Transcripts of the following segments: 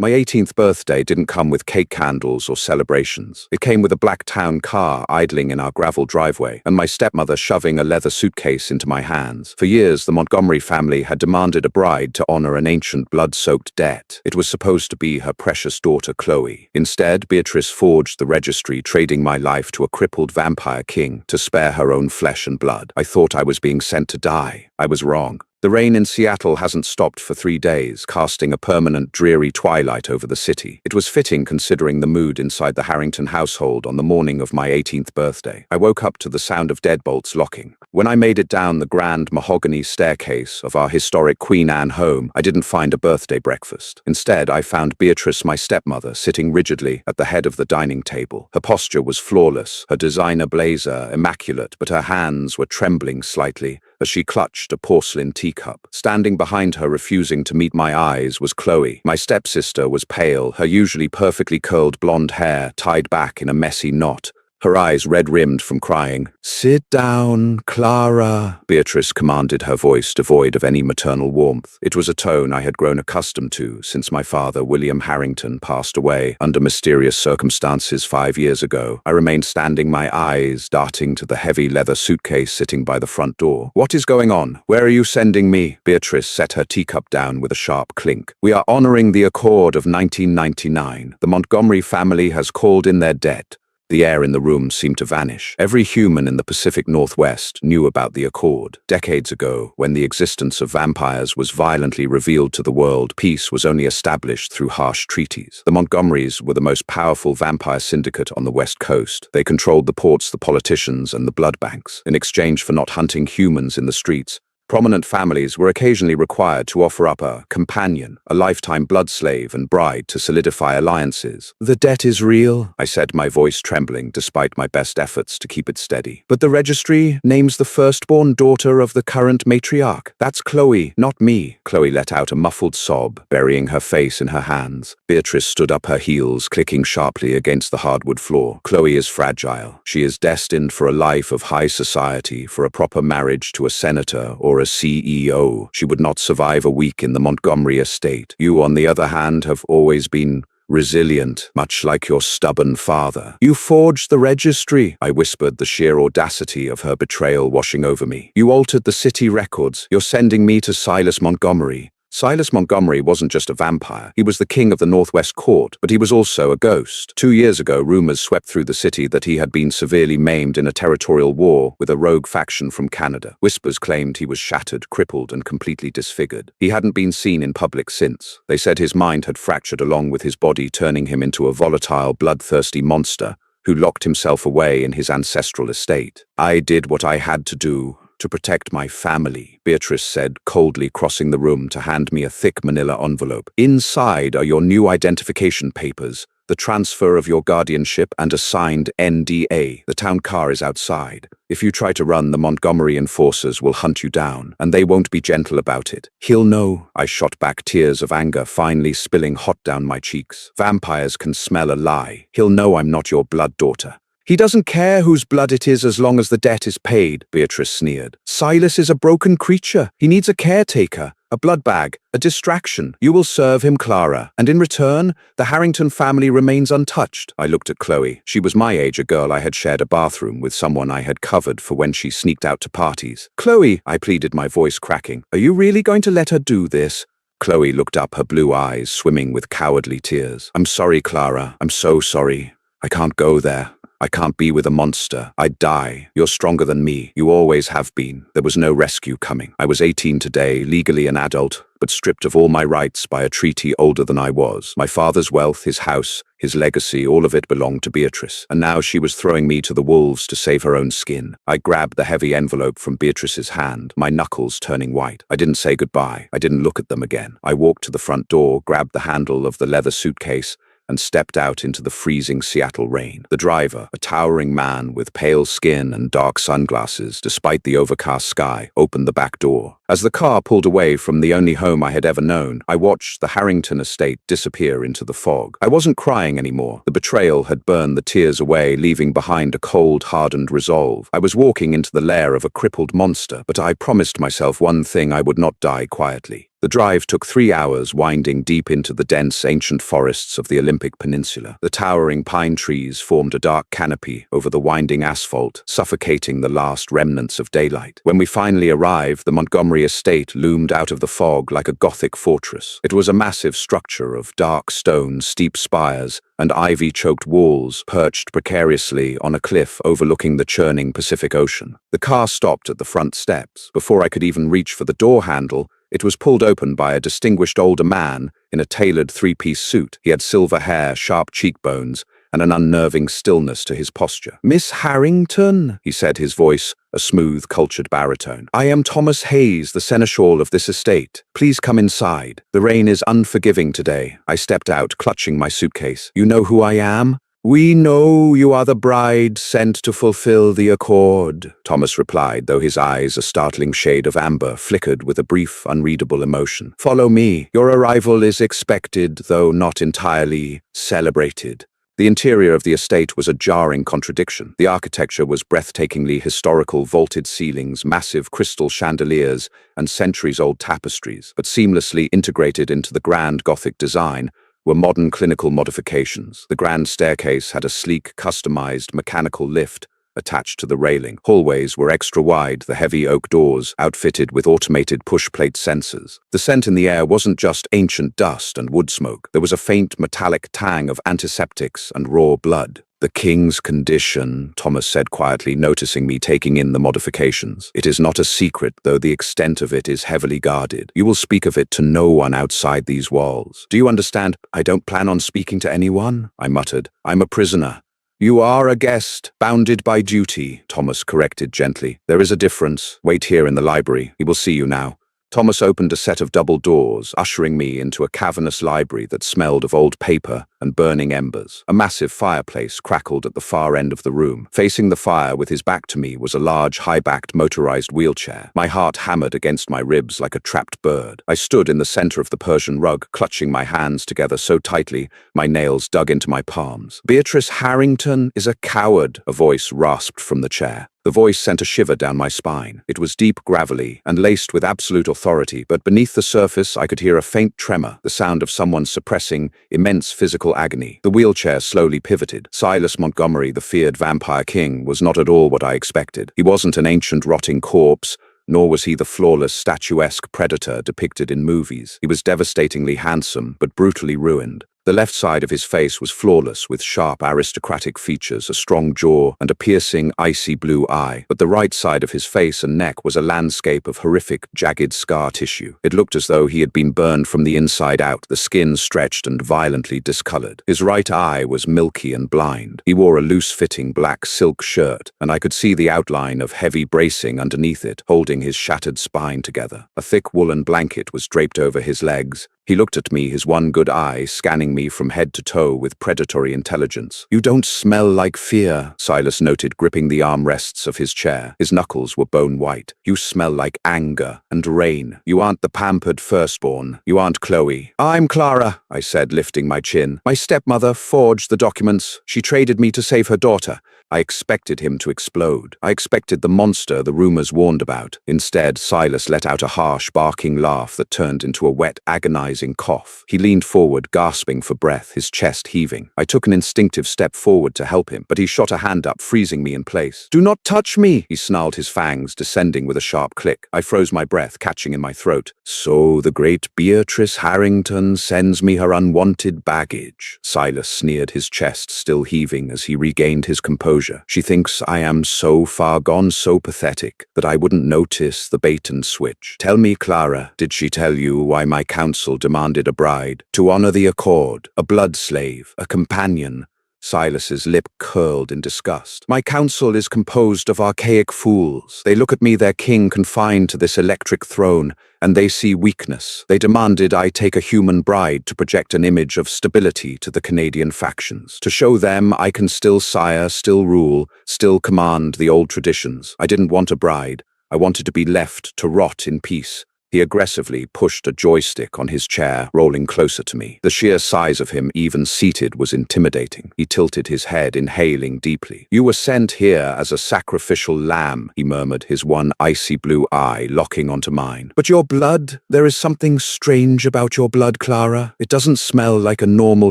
My 18th birthday didn't come with cake candles or celebrations. It came with a black town car idling in our gravel driveway, and my stepmother shoving a leather suitcase into my hands. For years, the Montgomery family had demanded a bride to honor an ancient blood-soaked debt. It was supposed to be her precious daughter, Chloe. Instead, Beatrice forged the registry, trading my life to a crippled vampire king to spare her own flesh and blood. I thought I was being sent to die. I was wrong. The rain in Seattle hasn't stopped for 3 days, casting a permanent dreary twilight over the city. It was fitting considering the mood inside the Harrington household on the morning of my 18th birthday. I woke up to the sound of deadbolts locking. When I made it down the grand mahogany staircase of our historic Queen Anne home, I didn't find a birthday breakfast. Instead, I found Beatrice, my stepmother, sitting rigidly at the head of the dining table. Her posture was flawless, her designer blazer immaculate, but her hands were trembling slightly as she clutched a porcelain teacup. Standing behind her, refusing to meet my eyes, was Chloe. My stepsister was pale, her usually perfectly curled blonde hair tied back in a messy knot. Her eyes red-rimmed from crying. "Sit down, Clara," Beatrice commanded, her voice devoid of any maternal warmth. It was a tone I had grown accustomed to since my father, William Harrington, passed away under mysterious circumstances 5 years ago. I remained standing, my eyes darting to the heavy leather suitcase sitting by the front door. "What is going on? Where are you sending me?" Beatrice set her teacup down with a sharp clink. "We are honoring the Accord of 1999. The Montgomery family has called in their debt." The air in the room seemed to vanish. Every human in the Pacific Northwest knew about the Accord. Decades ago, when the existence of vampires was violently revealed to the world, peace was only established through harsh treaties. The Montgomerys were the most powerful vampire syndicate on the West Coast. They controlled the ports, the politicians, and the blood banks. In exchange for not hunting humans in the streets, prominent families were occasionally required to offer up a companion, a lifetime blood slave and bride to solidify alliances. "The debt is real," I said, my voice trembling despite my best efforts to keep it steady. "But the registry names the firstborn daughter of the current matriarch. That's Chloe, not me." Chloe let out a muffled sob, burying her face in her hands. Beatrice stood up, her heels clicking sharply against the hardwood floor. "Chloe is fragile. She is destined for a life of high society, for a proper marriage to a senator or a CEO. She would not survive a week in the Montgomery estate. You, on the other hand, have always been resilient, much like your stubborn father." "You forged the registry," I whispered, the sheer audacity of her betrayal washing over me. "You altered the city records. You're sending me to Silas Montgomery." Silas Montgomery wasn't just a vampire. He was the king of the Northwest Court, but he was also a ghost. 2 years ago, rumors swept through the city that he had been severely maimed in a territorial war with a rogue faction from Canada. Whispers claimed he was shattered, crippled, and completely disfigured. He hadn't been seen in public since. They said his mind had fractured along with his body, turning him into a volatile, bloodthirsty monster who locked himself away in his ancestral estate. "I did what I had to do to protect my family," Beatrice said, coldly crossing the room to hand me a thick manila envelope. "Inside are your new identification papers, the transfer of your guardianship, and a signed NDA. The town car is outside. If you try to run, the Montgomery enforcers will hunt you down, and they won't be gentle about it." "He'll know," I shot back, tears of anger finally spilling hot down my cheeks. "Vampires can smell a lie. He'll know I'm not your blood daughter." "He doesn't care whose blood it is as long as the debt is paid," Beatrice sneered. "Silas is a broken creature. He needs a caretaker, a blood bag, a distraction. You will serve him, Clara, and in return, the Harrington family remains untouched." I looked at Chloe. She was my age, a girl I had shared a bathroom with, someone I had covered for when she sneaked out to parties. "Chloe," I pleaded, my voice cracking, "are you really going to let her do this?" Chloe looked up, her blue eyes swimming with cowardly tears. "I'm sorry, Clara. I'm so sorry. I can't go there. I can't be with a monster. I'd die. You're stronger than me. You always have been. There was no rescue coming. I was 18 today, legally an adult, but stripped of all my rights by a treaty older than I was. My father's wealth, his house, his legacy, all of it belonged to Beatrice. And now she was throwing me to the wolves to save her own skin." I grabbed the heavy envelope from Beatrice's hand, my knuckles turning white. I didn't say goodbye. I didn't look at them again. I walked to the front door, grabbed the handle of the leather suitcase, and stepped out into the freezing Seattle rain. The driver, a towering man with pale skin and dark sunglasses, despite the overcast sky, opened the back door. As the car pulled away from the only home I had ever known, I watched the Harrington estate disappear into the fog. I wasn't crying anymore. The betrayal had burned the tears away, leaving behind a cold, hardened resolve. I was walking into the lair of a crippled monster, but I promised myself one thing: I would not die quietly. The drive took 3 hours, winding deep into the dense, ancient forests of the Olympic Peninsula. The towering pine trees formed a dark canopy over the winding asphalt, suffocating the last remnants of daylight. When we finally arrived, the Montgomery estate loomed out of the fog like a Gothic fortress. It was a massive structure of dark stone, steep spires, and ivy-choked walls perched precariously on a cliff overlooking the churning Pacific Ocean. The car stopped at the front steps. Before I could even reach for the door handle, it was pulled open by a distinguished older man in a tailored three-piece suit. He had silver hair, sharp cheekbones, and an unnerving stillness to his posture. "Miss Harrington," he said, his voice a smooth, cultured baritone. "I am Thomas Hayes, the seneschal of this estate. Please come inside. The rain is unforgiving today." I stepped out, clutching my suitcase. "You know who I am?" "We know you are the bride sent to fulfill the accord," Thomas replied, though his eyes, a startling shade of amber, flickered with a brief, unreadable emotion. "Follow me. Your arrival is expected, though not entirely celebrated." The interior of the estate was a jarring contradiction. The architecture was breathtakingly historical: vaulted ceilings, massive crystal chandeliers, and centuries-old tapestries. But seamlessly integrated into the grand Gothic design were modern clinical modifications. The grand staircase had a sleek, customized mechanical lift attached to the railing. Hallways were extra wide, the heavy oak doors outfitted with automated push-plate sensors. The scent in the air wasn't just ancient dust and wood smoke. There was a faint metallic tang of antiseptics and raw blood. "The king's condition," Thomas said quietly, noticing me taking in the modifications. "It is not a secret, though the extent of it is heavily guarded. You will speak of it to no one outside these walls. Do you understand?" "I don't plan on speaking to anyone," I muttered. "I'm a prisoner." "You are a guest, bounded by duty," Thomas corrected gently. "There is a difference. Wait here in the library. He will see you now." Thomas opened a set of double doors, ushering me into a cavernous library that smelled of old paper and burning embers. A massive fireplace crackled at the far end of the room. Facing the fire, with his back to me, was a large, high-backed motorized wheelchair. My heart hammered against my ribs like a trapped bird. I stood in the center of the Persian rug, clutching my hands together so tightly my nails dug into my palms. "Beatrice Harrington is a coward," a voice rasped from the chair. The voice sent a shiver down my spine. It was deep, gravelly, and laced with absolute authority, but beneath the surface I could hear a faint tremor, the sound of someone suppressing immense physical agony. The wheelchair slowly pivoted. Silas Montgomery, the feared vampire king, was not at all what I expected. He wasn't an ancient, rotting corpse, nor was he the flawless, statuesque predator depicted in movies. He was devastatingly handsome, but brutally ruined. The left side of his face was flawless, with sharp aristocratic features, a strong jaw, and a piercing, icy blue eye. But the right side of his face and neck was a landscape of horrific, jagged scar tissue. It looked as though he had been burned from the inside out, the skin stretched and violently discolored. His right eye was milky and blind. He wore a loose-fitting black silk shirt, and I could see the outline of heavy bracing underneath it, holding his shattered spine together. A thick woolen blanket was draped over his legs. He looked at me, his one good eye scanning me from head to toe with predatory intelligence. "You don't smell like fear," Silas noted, gripping the armrests of his chair. His knuckles were bone white. "You smell like anger and rain. You aren't the pampered firstborn. You aren't Chloe." "I'm Clara," I said, lifting my chin. "My stepmother forged the documents. She traded me to save her daughter." I expected him to explode. I expected the monster the rumors warned about. Instead, Silas let out a harsh, barking laugh that turned into a wet, agonizing cough. He leaned forward, gasping for breath, his chest heaving. I took an instinctive step forward to help him, but he shot a hand up, freezing me in place. "Do not touch me!" He snarled, his fangs descending with a sharp click. I froze my breath, catching in my throat. "So the great Beatrice Harrington sends me her unwanted baggage," Silas sneered, his chest still heaving as he regained his composure. "She thinks I am so far gone, so pathetic, that I wouldn't notice the bait and switch. Tell me, Clara, did she tell you why my council demanded a bride? To honor the accord, a blood slave, a companion?" Silas's lip curled in disgust. "My council is composed of archaic fools. They look at me, their king, confined to this electric throne, and they see weakness. They demanded I take a human bride to project an image of stability to the Canadian factions, to show them I can still sire, still rule, still command the old traditions. I didn't want a bride. I wanted to be left to rot in peace. He aggressively pushed a joystick on his chair, rolling closer to me. The sheer size of him, even seated, was intimidating. He tilted his head, inhaling deeply. "You were sent here as a sacrificial lamb," he murmured, his one icy blue eye locking onto mine. "But your blood, there is something strange about your blood, Clara. It doesn't smell like a normal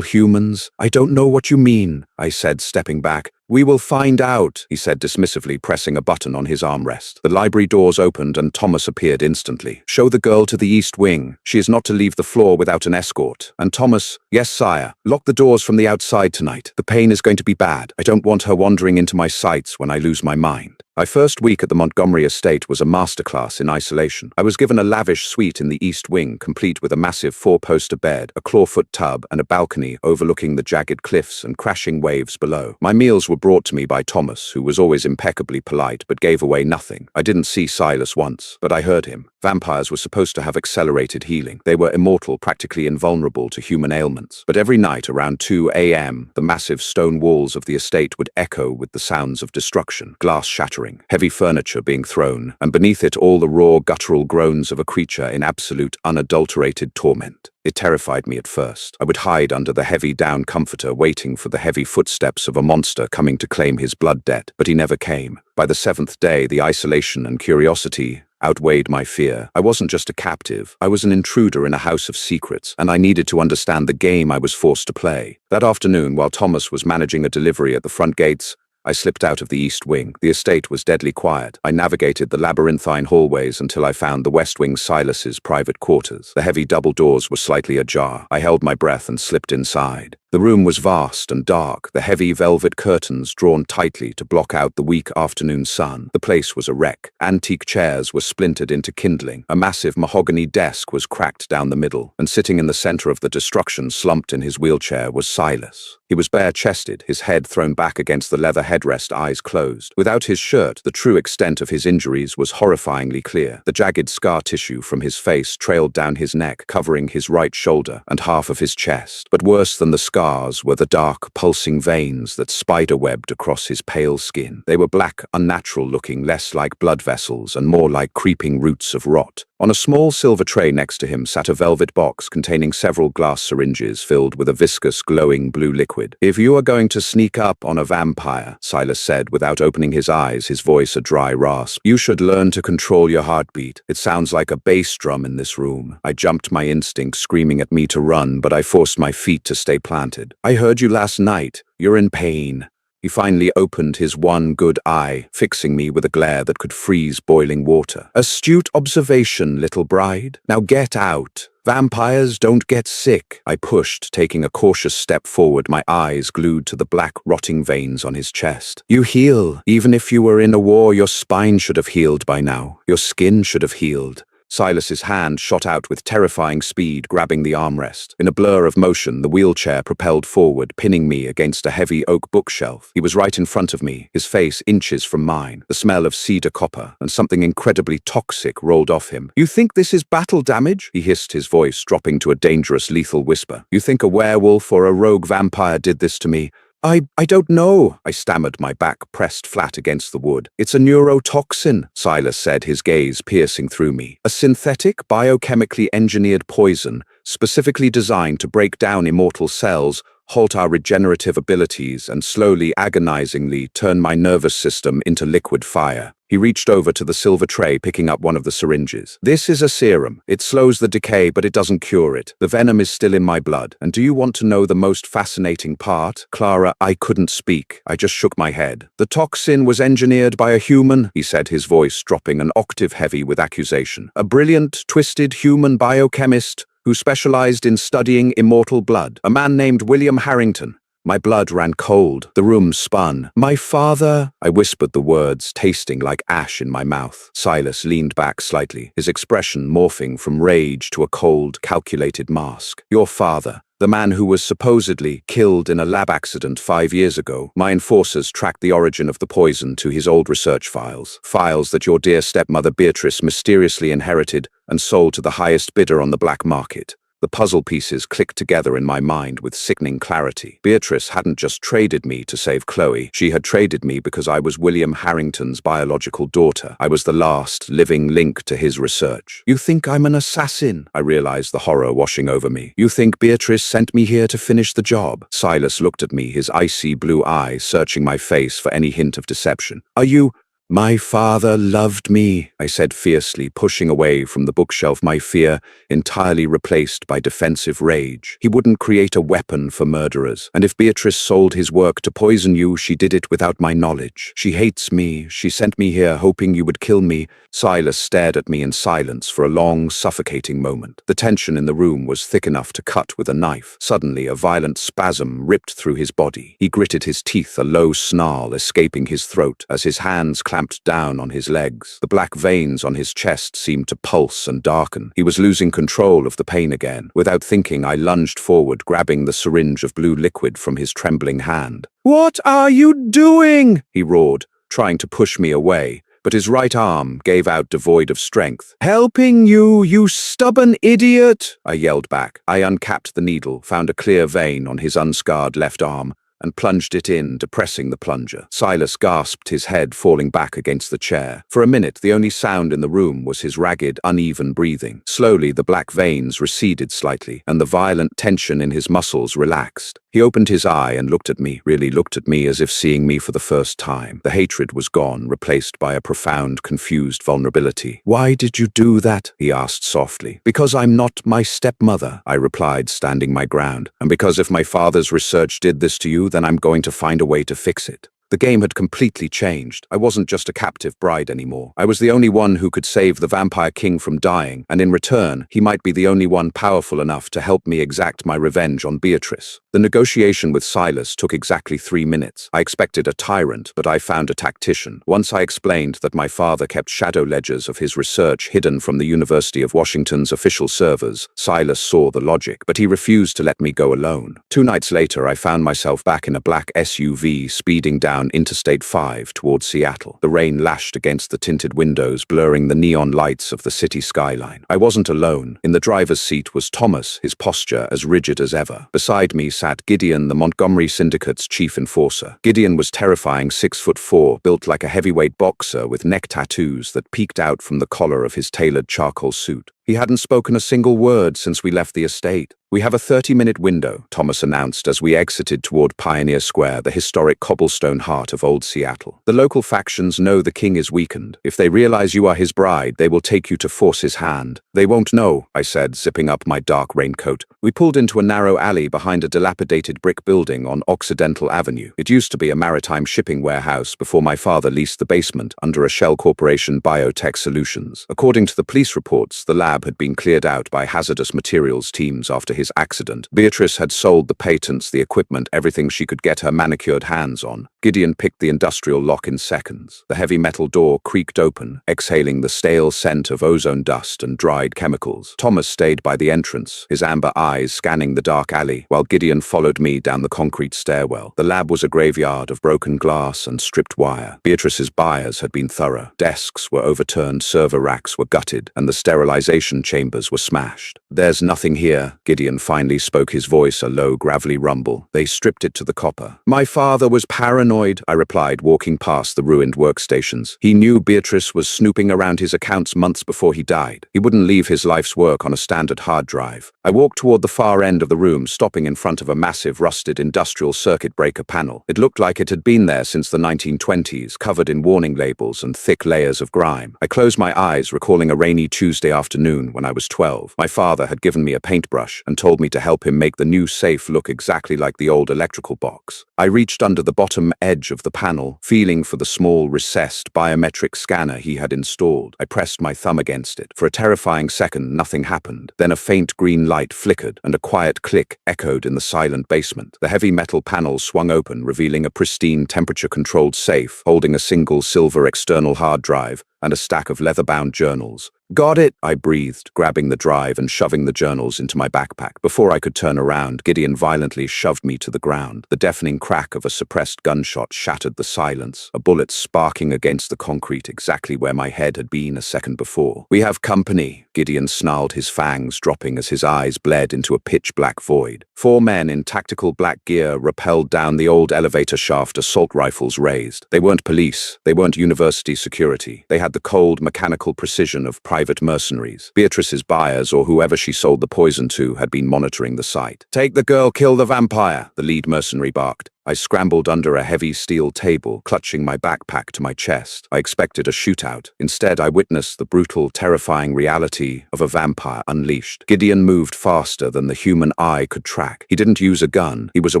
human's." "I don't know what you mean," I said, stepping back. "We will find out," he said dismissively, pressing a button on his armrest. The library doors opened and Thomas appeared instantly. "Show the girl to the east wing. She is not to leave the floor without an escort." And Thomas, "Yes, sire. Lock the doors from the outside tonight. The pain is going to be bad. I don't want her wandering into my sights when I lose my mind." My first week at the Montgomery estate was a masterclass in isolation. I was given a lavish suite in the east wing, complete with a massive four-poster bed, a clawfoot tub, and a balcony overlooking the jagged cliffs and crashing waves below. My meals were brought to me by Thomas, who was always impeccably polite but gave away nothing. I didn't see Silas once, but I heard him. Vampires were supposed to have accelerated healing. They were immortal, practically invulnerable to human ailments. But every night around 2 a.m., the massive stone walls of the estate would echo with the sounds of destruction, glass shattering, heavy furniture being thrown, and beneath it all the raw, guttural groans of a creature in absolute, unadulterated torment. It terrified me at first. I would hide under the heavy down comforter, waiting for the heavy footsteps of a monster coming to claim his blood debt, but he never came. By the 7th day, the isolation and curiosity outweighed my fear. I wasn't just a captive. I was an intruder in a house of secrets, and I needed to understand the game I was forced to play. That afternoon, while Thomas was managing a delivery at the front gates, I slipped out of the east wing. The estate was deadly quiet. I navigated the labyrinthine hallways until I found the west wing Silas's private quarters. The heavy double doors were slightly ajar. I held my breath and slipped inside. The room was vast and dark, the heavy velvet curtains drawn tightly to block out the weak afternoon sun. The place was a wreck. Antique chairs were splintered into kindling. A massive mahogany desk was cracked down the middle, and sitting in the center of the destruction, slumped in his wheelchair, was Silas. He was bare-chested, his head thrown back against the leather headrest, eyes closed. Without his shirt, the true extent of his injuries was horrifyingly clear. The jagged scar tissue from his face trailed down his neck, covering his right shoulder and half of his chest. But worse than the scars were the dark, pulsing veins that spider-webbed across his pale skin. They were black, unnatural-looking, less like blood vessels and more like creeping roots of rot. On a small silver tray next to him sat a velvet box containing several glass syringes filled with a viscous, glowing blue liquid. "If you are going to sneak up on a vampire," Silas said without opening his eyes, his voice a dry rasp, "you should learn to control your heartbeat. It sounds like a bass drum in this room." I jumped, my instinct screaming at me to run, but I forced my feet to stay planted. "I heard you last night. You're in pain." He finally opened his one good eye, fixing me with a glare that could freeze boiling water. "Astute observation, little bride. Now get out. Vampires don't get sick." I pushed, taking a cautious step forward, my eyes glued to the black, rotting veins on his chest. "You heal. Even if you were in a war, your spine should have healed by now. Your skin should have healed." Silas's hand shot out with terrifying speed, grabbing the armrest. In a blur of motion, the wheelchair propelled forward, pinning me against a heavy oak bookshelf. He was right in front of me, his face inches from mine. The smell of cedar copper and something incredibly toxic rolled off him. "You think this is battle damage?" he hissed, his voice dropping to a dangerous, lethal whisper. "You think a werewolf or a rogue vampire did this to me?" I don't know," I stammered, my back pressed flat against the wood. "It's a neurotoxin," Silas said, his gaze piercing through me. "A synthetic, biochemically engineered poison, specifically designed to break down immortal cells, halt our regenerative abilities, and slowly, agonizingly turn my nervous system into liquid fire." He reached over to the silver tray, picking up one of the syringes. "This is a serum. It slows the decay, but it doesn't cure it. The venom is still in my blood. And do you want to know the most fascinating part?" "Clara," I couldn't speak. I just shook my head. "The toxin was engineered by a human," he said, his voice dropping an octave heavy with accusation. "A brilliant, twisted human biochemist who specialized in studying immortal blood. A man named William Harrington." My blood ran cold. The room spun. "My father," I whispered the words, tasting like ash in my mouth. Silas leaned back slightly, his expression morphing from rage to a cold, calculated mask. "Your father. The man who was supposedly killed in a lab accident 5 years ago. My enforcers tracked the origin of the poison to his old research files. Files that your dear stepmother Beatrice mysteriously inherited and sold to the highest bidder on the black market. The puzzle pieces clicked together in my mind with sickening clarity. Beatrice hadn't just traded me to save Chloe. She had traded me because I was William Harrington's biological daughter. I was the last living link to his research. "You think I'm an assassin?" I realized, the horror washing over me. "You think Beatrice sent me here to finish the job?" Silas looked at me, his icy blue eyes searching my face for any hint of deception. "Are you—" "My father loved me," I said fiercely, pushing away from the bookshelf, my fear entirely replaced by defensive rage. "He wouldn't create a weapon for murderers. And if Beatrice sold his work to poison you, she did it without my knowledge. She hates me. She sent me here hoping you would kill me." Silas stared at me in silence for a long, suffocating moment. The tension in the room was thick enough to cut with a knife. Suddenly, a violent spasm ripped through his body. He gritted his teeth, a low snarl escaping his throat as his hands clamped down on his legs. The black veins on his chest seemed to pulse and darken. He was losing control of the pain again. Without thinking, I lunged forward, grabbing the syringe of blue liquid from his trembling hand. "What are you doing?" he roared, trying to push me away, but his right arm gave out devoid of strength. "Helping you, you stubborn idiot!" I yelled back. I uncapped the needle, found a clear vein on his unscarred left arm, and plunged it in, depressing the plunger. Silas gasped, his head falling back against the chair. For a minute, the only sound in the room was his ragged, uneven breathing. Slowly, the black veins receded slightly, and the violent tension in his muscles relaxed. He opened his eye and looked at me, really looked at me as if seeing me for the first time. The hatred was gone, replaced by a profound, confused vulnerability. "Why did you do that?" he asked softly. "Because I'm not my stepmother," I replied, standing my ground. "And because if my father's research did this to you, then I'm going to find a way to fix it." The game had completely changed. I wasn't just a captive bride anymore. I was the only one who could save the Vampire King from dying, and in return, he might be the only one powerful enough to help me exact my revenge on Beatrice. The negotiation with Silas took exactly 3 minutes. I expected a tyrant, but I found a tactician. Once I explained that my father kept shadow ledgers of his research hidden from the University of Washington's official servers, Silas saw the logic, but he refused to let me go alone. 2 nights later, I found myself back in a black SUV speeding down Interstate 5 towards Seattle. The rain lashed against the tinted windows, blurring the neon lights of the city skyline. I wasn't alone. In the driver's seat was Thomas, his posture as rigid as ever. Beside me sat Gideon, the Montgomery Syndicate's chief enforcer. Gideon was terrifying, 6'4", built like a heavyweight boxer with neck tattoos that peeked out from the collar of his tailored charcoal suit. He hadn't spoken a single word since we left the estate. "We have a 30-minute window," Thomas announced as we exited toward Pioneer Square, the historic cobblestone heart of Old Seattle. "The local factions know the king is weakened. If they realize you are his bride, they will take you to force his hand." "They won't know," I said, zipping up my dark raincoat. We pulled into a narrow alley behind a dilapidated brick building on Occidental Avenue. It used to be a maritime shipping warehouse before my father leased the basement under a shell corporation, Biotech Solutions. According to the police reports, the lab had been cleared out by hazardous materials teams after his accident. Beatrice had sold the patents, the equipment, everything she could get her manicured hands on. Gideon picked the industrial lock in seconds. The heavy metal door creaked open, exhaling the stale scent of ozone dust and dried chemicals. Thomas stayed by the entrance, his amber eyes scanning the dark alley, while Gideon followed me down the concrete stairwell. The lab was a graveyard of broken glass and stripped wire. Beatrice's buyers had been thorough. Desks were overturned, server racks were gutted, and the sterilization chambers were smashed. "There's nothing here," Gideon finally spoke, his voice a low, gravelly rumble. "They stripped it to the copper." "My father was paranoid," I replied, walking past the ruined workstations. "He knew Beatrice was snooping around his accounts months before he died. He wouldn't leave his life's work on a standard hard drive." I walked toward the far end of the room, stopping in front of a massive, rusted industrial circuit breaker panel. It looked like it had been there since the 1920s, covered in warning labels and thick layers of grime. I closed my eyes, recalling a rainy Tuesday afternoon when I was 12. My father had given me a paintbrush and told me to help him make the new safe look exactly like the old electrical box. I reached under the bottom edge of the panel, feeling for the small, recessed biometric scanner he had installed. I pressed my thumb against it. For a terrifying second, nothing happened. Then a faint green light flickered, and a quiet click echoed in the silent basement. The heavy metal panel swung open, revealing a pristine, temperature-controlled safe holding a single silver external hard drive and a stack of leather-bound journals. Got it, I breathed, grabbing the drive and shoving the journals into my backpack. Before I could turn around, Gideon violently shoved me to the ground. The deafening crack of a suppressed gunshot shattered the silence, a bullet sparking against the concrete exactly where my head had been a second before. We have company, Gideon snarled, his fangs dropping as his eyes bled into a pitch-black void. 4 men in tactical black gear rappelled down the old elevator shaft, assault rifles raised. They weren't police, they weren't university security. They had the cold, mechanical precision of private mercenaries. Beatrice's buyers, or whoever she sold the poison to, had been monitoring the site. "Take the girl, kill the vampire," the lead mercenary barked. I scrambled under a heavy steel table, clutching my backpack to my chest. I expected a shootout. Instead, I witnessed the brutal, terrifying reality of a vampire unleashed. Gideon moved faster than the human eye could track. He didn't use a gun. He was a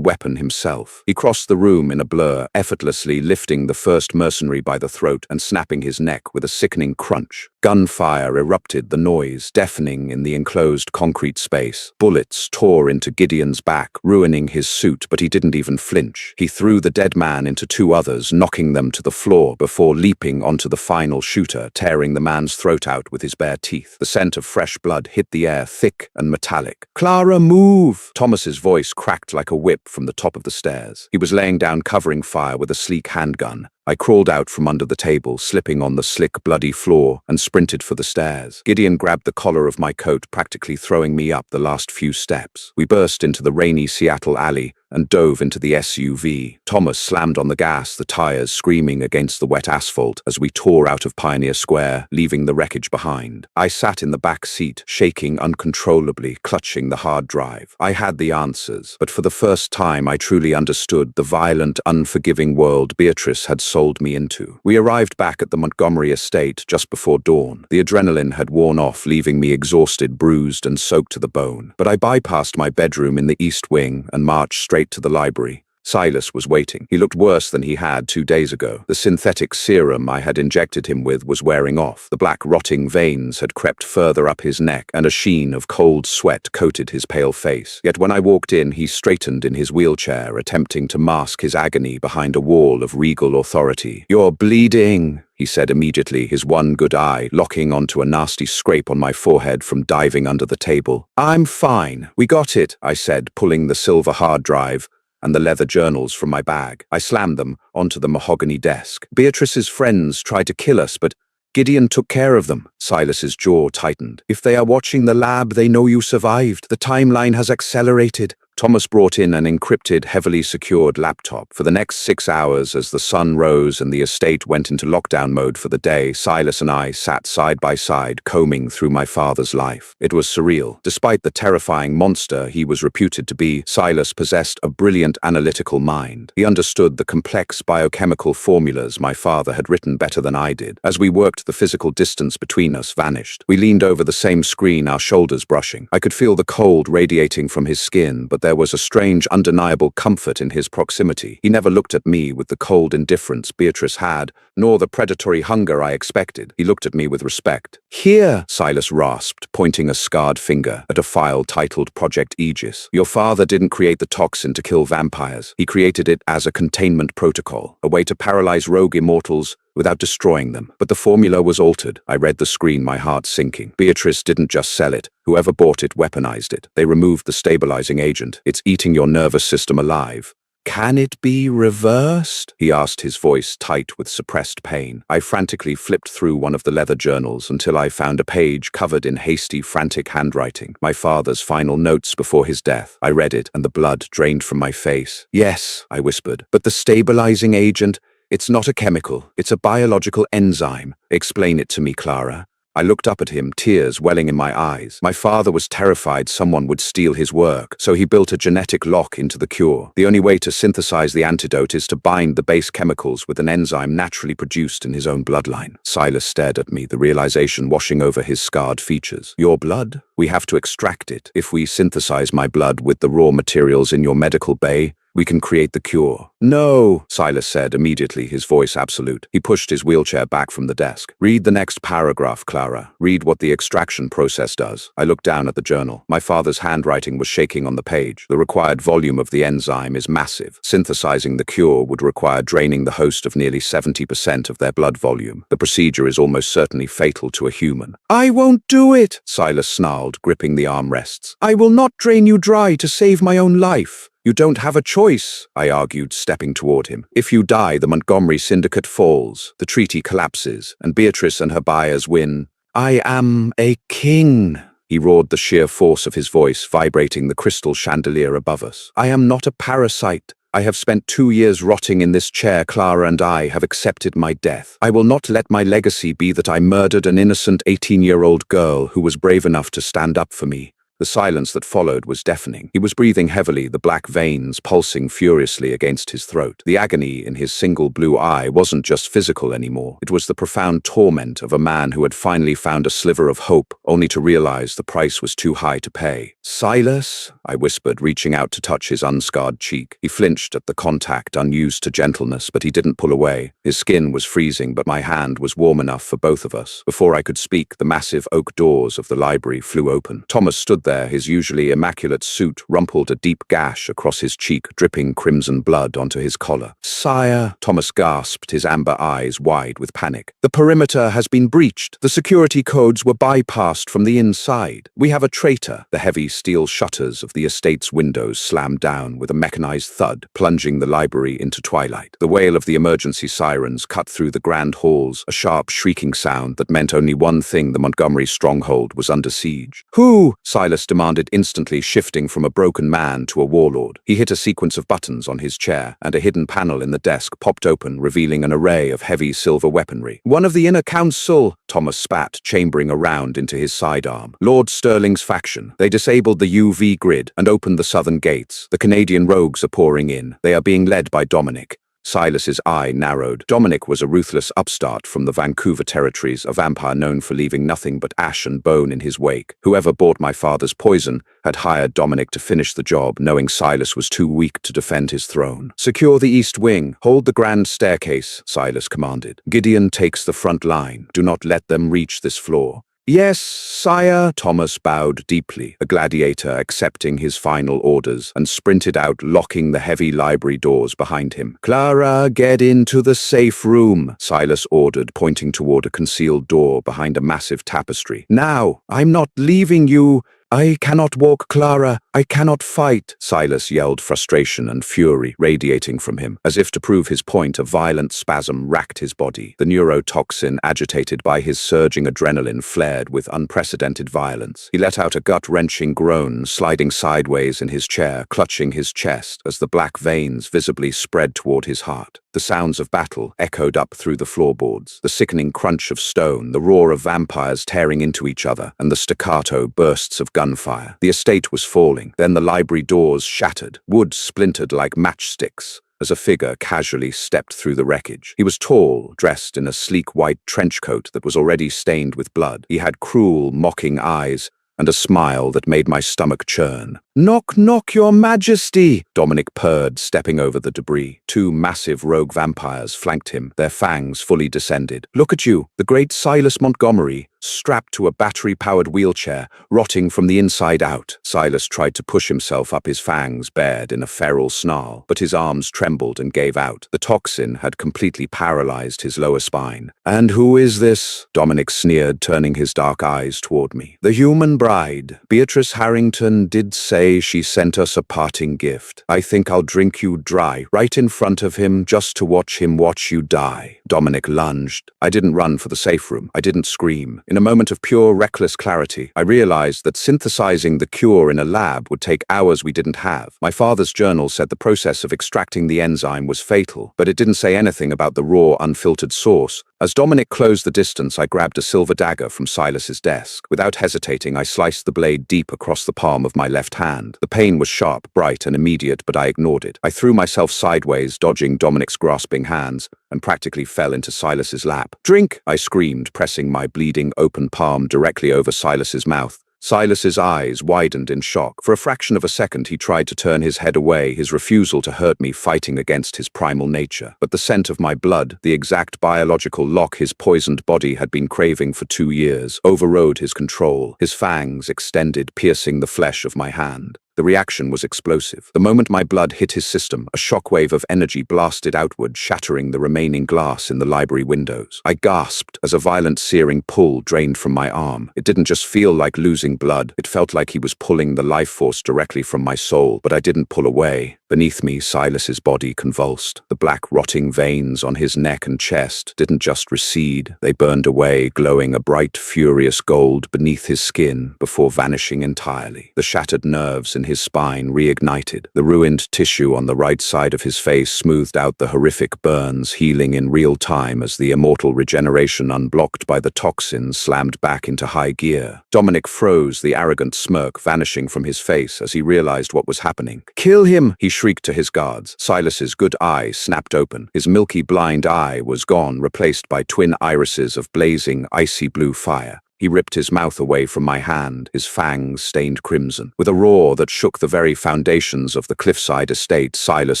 weapon himself. He crossed the room in a blur, effortlessly lifting the first mercenary by the throat and snapping his neck with a sickening crunch. Gunfire erupted, the noise deafening in the enclosed concrete space. Bullets tore into Gideon's back, ruining his suit, but he didn't even flinch. He threw the dead man into 2 others, knocking them to the floor before leaping onto the final shooter, tearing the man's throat out with his bare teeth. The scent of fresh blood hit the air, thick and metallic. "Clara, move!" Thomas's voice cracked like a whip from the top of the stairs. He was laying down covering fire with a sleek handgun. I crawled out from under the table, slipping on the slick, bloody floor, and sprinted for the stairs. Gideon grabbed the collar of my coat, practically throwing me up the last few steps. We burst into the rainy Seattle alley and dove into the SUV. Thomas slammed on the gas, the tires screaming against the wet asphalt as we tore out of Pioneer Square, leaving the wreckage behind. I sat in the back seat, shaking uncontrollably, clutching the hard drive. I had the answers, but for the first time I truly understood the violent, unforgiving world Beatrice had sold me into. We arrived back at the Montgomery estate just before dawn. The adrenaline had worn off, leaving me exhausted, bruised, and soaked to the bone. But I bypassed my bedroom in the east wing and marched straight to the library. Silas was waiting. He looked worse than he had 2 days ago. The synthetic serum I had injected him with was wearing off. The black rotting veins had crept further up his neck, and a sheen of cold sweat coated his pale face. Yet when I walked in, he straightened in his wheelchair, attempting to mask his agony behind a wall of regal authority. "You're bleeding," he said immediately, his one good eye locking onto a nasty scrape on my forehead from diving under the table. "I'm fine. We got it," I said, pulling the silver hard drive and the leather journals from my bag. I slammed them onto the mahogany desk. "Beatrice's friends tried to kill us, but Gideon took care of them." Silas's jaw tightened. "If they are watching the lab, they know you survived. The timeline has accelerated." Thomas brought in an encrypted, heavily secured laptop. For the next 6 hours, as the sun rose and the estate went into lockdown mode for the day, Silas and I sat side by side, combing through my father's life. It was surreal. Despite the terrifying monster he was reputed to be, Silas possessed a brilliant analytical mind. He understood the complex biochemical formulas my father had written better than I did. As we worked, the physical distance between us vanished. We leaned over the same screen, our shoulders brushing. I could feel the cold radiating from his skin, but there was a strange, undeniable comfort in his proximity. He never looked at me with the cold indifference Beatrice had, nor the predatory hunger I expected. He looked at me with respect. "Here," Silas rasped, pointing a scarred finger at a file titled Project Aegis. "Your father didn't create the toxin to kill vampires. He created it as a containment protocol, a way to paralyze rogue immortals without destroying them. But the formula was altered." I read the screen, my heart sinking. Beatrice didn't just sell it. Whoever bought it weaponized it. They removed the stabilizing agent. It's eating your nervous system alive. "Can it be reversed?" he asked, his voice tight with suppressed pain. I frantically flipped through one of the leather journals until I found a page covered in hasty, frantic handwriting. My father's final notes before his death. I read it, and the blood drained from my face. "Yes," I whispered, "but the stabilizing agent, it's not a chemical, it's a biological enzyme. Explain it to me, Clara." I looked up at him, tears welling in my eyes. My father was terrified someone would steal his work, so he built a genetic lock into the cure. The only way to synthesize the antidote is to bind the base chemicals with an enzyme naturally produced in his own bloodline. Silas stared at me, the realization washing over his scarred features. "Your blood? We have to extract it. If we synthesize my blood with the raw materials in your medical bay, We can create the cure. No, Silas said immediately, his voice absolute. He pushed his wheelchair back from the desk. Read the next paragraph, Clara. Read what the extraction process does. I looked down at the journal. My father's handwriting was shaking on the page. The required volume of the enzyme is massive. Synthesizing the cure would require draining the host of nearly 70% of their blood volume. The procedure is almost certainly fatal to a human. I won't do it, Silas snarled, gripping the armrests. I will not drain you dry to save my own life. You don't have a choice, I argued, stepping toward him. If you die, the Montgomery Syndicate falls, the treaty collapses, and Beatrice and her buyers win. I am a king, he roared, the sheer force of his voice vibrating the crystal chandelier above us. I am not a parasite. I have spent 2 years rotting in this chair. Clara and I have accepted my death. I will not let my legacy be that I murdered an innocent 18-year-old girl who was brave enough to stand up for me. The silence that followed was deafening. He was breathing heavily, the black veins pulsing furiously against his throat. The agony in his single blue eye wasn't just physical anymore. It was the profound torment of a man who had finally found a sliver of hope, only to realize the price was too high to pay. Silas, I whispered, reaching out to touch his unscarred cheek. He flinched at the contact, unused to gentleness, but he didn't pull away. His skin was freezing, but my hand was warm enough for both of us. Before I could speak, the massive oak doors of the library flew open. Thomas stood there, his usually immaculate suit rumpled, a deep gash across his cheek, dripping crimson blood onto his collar. Sire, Thomas gasped, his amber eyes wide with panic. The perimeter has been breached. The security codes were bypassed from the inside. We have a traitor. The heavy steel shutters of the estate's windows slammed down with a mechanized thud, plunging the library into twilight. The wail of the emergency sirens cut through the grand halls, a sharp shrieking sound that meant only one thing: the Montgomery stronghold was under siege. Who? Silas demanded instantly, shifting from a broken man to a warlord. He hit a sequence of buttons on his chair, and a hidden panel in the desk popped open, revealing an array of heavy silver weaponry. One of the inner council, Thomas spat, chambering a round into his sidearm. Lord Sterling's faction. They disabled the UV grid and opened the southern gates. The Canadian rogues are pouring in. They are being led by Dominic. Silas's eye narrowed. Dominic was a ruthless upstart from the Vancouver territories, a vampire known for leaving nothing but ash and bone in his wake. Whoever bought my father's poison had hired Dominic to finish the job, knowing Silas was too weak to defend his throne. Secure the east wing. Hold the grand staircase, Silas commanded. Gideon takes the front line. Do not let them reach this floor. Yes, sire, Thomas bowed deeply, a gladiator accepting his final orders, and sprinted out, locking the heavy library doors behind him. Clara, get into the safe room, Silas ordered, pointing toward a concealed door behind a massive tapestry. Now, I'm not leaving you. I cannot walk, Clara. I cannot fight, Silas yelled, frustration and fury radiating from him. As if to prove his point, a violent spasm racked his body. The neurotoxin, agitated by his surging adrenaline, flared with unprecedented violence. He let out a gut-wrenching groan, sliding sideways in his chair, clutching his chest as the black veins visibly spread toward his heart. The sounds of battle echoed up through the floorboards, the sickening crunch of stone, the roar of vampires tearing into each other, and the staccato bursts of gunfire. The estate was falling. Then the library doors shattered, wood splintered like matchsticks, as a figure casually stepped through the wreckage. He was tall, dressed in a sleek white trench coat that was already stained with blood. He had cruel, mocking eyes, and a smile that made my stomach churn. Knock, knock, your majesty, Dominic purred, stepping over the debris. 2 massive rogue vampires flanked him, their fangs fully descended. Look at you, the great Silas Montgomery, strapped to a battery-powered wheelchair, rotting from the inside out. Silas tried to push himself up, his fangs bared in a feral snarl, but his arms trembled and gave out. The toxin had completely paralyzed his lower spine. And who is this? Dominic sneered, turning his dark eyes toward me. The human bride. Beatrice Harrington did say she sent us a parting gift. I think I'll drink you dry, right in front of him, just to watch him watch you die. Dominic lunged. I didn't run for the safe room. I didn't scream. In a moment of pure, reckless clarity, I realized that synthesizing the cure in a lab would take hours we didn't have. My father's journal said the process of extracting the enzyme was fatal, but it didn't say anything about the raw, unfiltered source. As Dominic closed the distance, I grabbed a silver dagger from Silas's desk. Without hesitating, I sliced the blade deep across the palm of my left hand. The pain was sharp, bright, and immediate, but I ignored it. I threw myself sideways, dodging Dominic's grasping hands, and practically fell into Silas's lap. Drink! I screamed, pressing my bleeding, open palm directly over Silas's mouth. Silas's eyes widened in shock. For a fraction of a second, he tried to turn his head away, his refusal to hurt me fighting against his primal nature. But the scent of my blood, the exact biological lock his poisoned body had been craving for 2 years, overrode his control. His fangs extended, piercing the flesh of my hand. The reaction was explosive. The moment my blood hit his system, a shockwave of energy blasted outward, shattering the remaining glass in the library windows. I gasped as a violent searing pull drained from my arm. It didn't just feel like losing blood, it felt like he was pulling the life force directly from my soul, but I didn't pull away. Beneath me, Silas's body convulsed. The black rotting veins on his neck and chest didn't just recede, they burned away, glowing a bright, furious gold beneath his skin before vanishing entirely. The shattered nerves in his spine reignited. The ruined tissue on the right side of his face smoothed out the horrific burns, healing in real time as the immortal regeneration unblocked by the toxins slammed back into high gear. Dominic froze, the arrogant smirk vanishing from his face as he realized what was happening. "Kill him!" he shrieked to his guards. Silas's good eye snapped open. His milky blind eye was gone, replaced by twin irises of blazing, icy blue fire. He ripped his mouth away from my hand, his fangs stained crimson. With a roar that shook the very foundations of the cliffside estate, Silas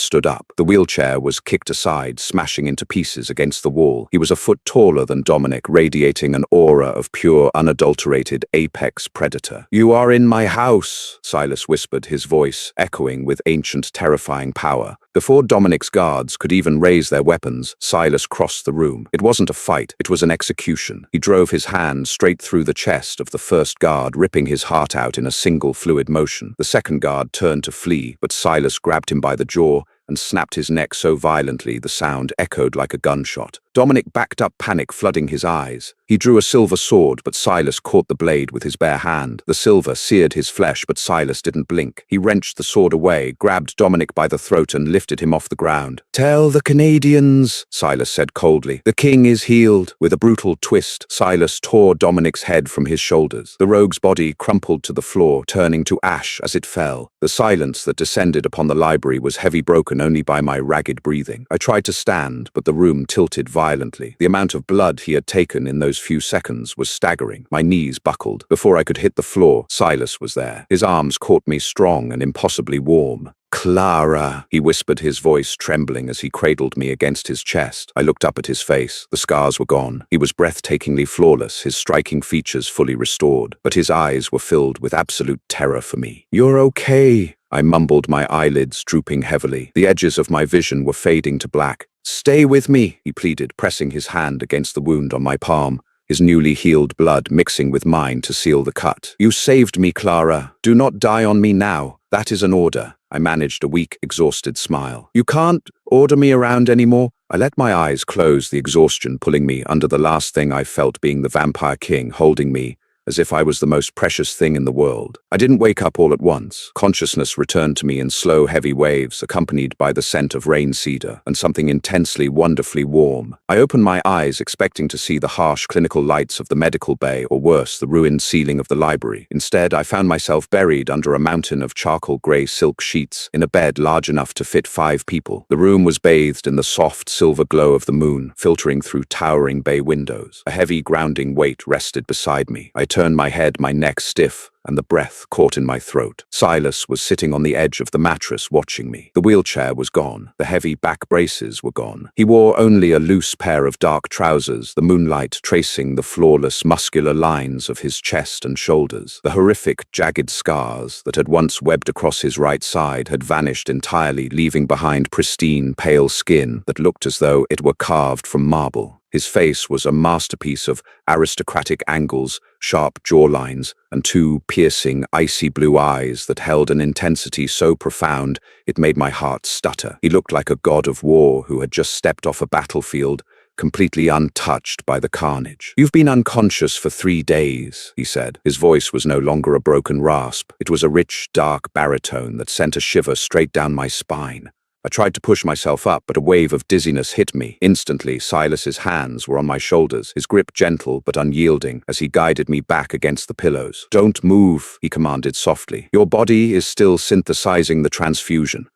stood up. The wheelchair was kicked aside, smashing into pieces against the wall. He was a foot taller than Dominic, radiating an aura of pure, unadulterated apex predator. "You are in my house," Silas whispered, his voice echoing with ancient, terrifying power. Before Dominic's guards could even raise their weapons, Silas crossed the room. It wasn't a fight, it was an execution. He drove his hand straight through the chest of the first guard, ripping his heart out in a single fluid motion. The second guard turned to flee, but Silas grabbed him by the jaw and snapped his neck so violently the sound echoed like a gunshot. Dominic backed up, panic flooding his eyes. He drew a silver sword, but Silas caught the blade with his bare hand. The silver seared his flesh, but Silas didn't blink. He wrenched the sword away, grabbed Dominic by the throat and lifted him off the ground. "Tell the Canadians," Silas said coldly. "The king is healed." With a brutal twist, Silas tore Dominic's head from his shoulders. The rogue's body crumpled to the floor, turning to ash as it fell. The silence that descended upon the library was heavy, broken only by my ragged breathing. I tried to stand, but the room tilted violently. The amount of blood he had taken in those few seconds was staggering. My knees buckled. Before I could hit the floor, Silas was there. His arms caught me, strong and impossibly warm. "Clara," he whispered, his voice trembling as he cradled me against his chest. I looked up at his face. The scars were gone. He was breathtakingly flawless, his striking features fully restored, but his eyes were filled with absolute terror for me. "You're okay," I mumbled, my eyelids drooping heavily. The edges of my vision were fading to black. "Stay with me," he pleaded, pressing his hand against the wound on my palm, his newly healed blood mixing with mine to seal the cut. "You saved me, Clara. Do not die on me now. That is an order." I managed a weak, exhausted smile. "You can't order me around anymore." I let my eyes close, the exhaustion pulling me under the last thing I felt being the Vampire King holding me as if I was the most precious thing in the world. I didn't wake up all at once. Consciousness returned to me in slow, heavy waves, accompanied by the scent of rain cedar and something intensely, wonderfully warm. I opened my eyes, expecting to see the harsh, clinical lights of the medical bay, or worse, the ruined ceiling of the library. Instead, I found myself buried under a mountain of charcoal gray silk sheets, in a bed large enough to fit 5 people. The room was bathed in the soft, silver glow of the moon, filtering through towering bay windows. A heavy, grounding weight rested beside me. I turned my head, my neck stiff, and the breath caught in my throat. Silas was sitting on the edge of the mattress watching me. The wheelchair was gone. The heavy back braces were gone. He wore only a loose pair of dark trousers, the moonlight tracing the flawless, muscular lines of his chest and shoulders. The horrific, jagged scars that had once webbed across his right side had vanished entirely, leaving behind pristine, pale skin that looked as though it were carved from marble. His face was a masterpiece of aristocratic angles, sharp jawlines, and 2 piercing, icy blue eyes that held an intensity so profound it made my heart stutter. He looked like a god of war who had just stepped off a battlefield, completely untouched by the carnage. "You've been unconscious for 3 days, he said. His voice was no longer a broken rasp. It was a rich, dark baritone that sent a shiver straight down my spine. I tried to push myself up, but a wave of dizziness hit me. Instantly, Silas's hands were on my shoulders, his grip gentle but unyielding as he guided me back against the pillows. "Don't move," he commanded softly. "Your body is still synthesizing the transfusion."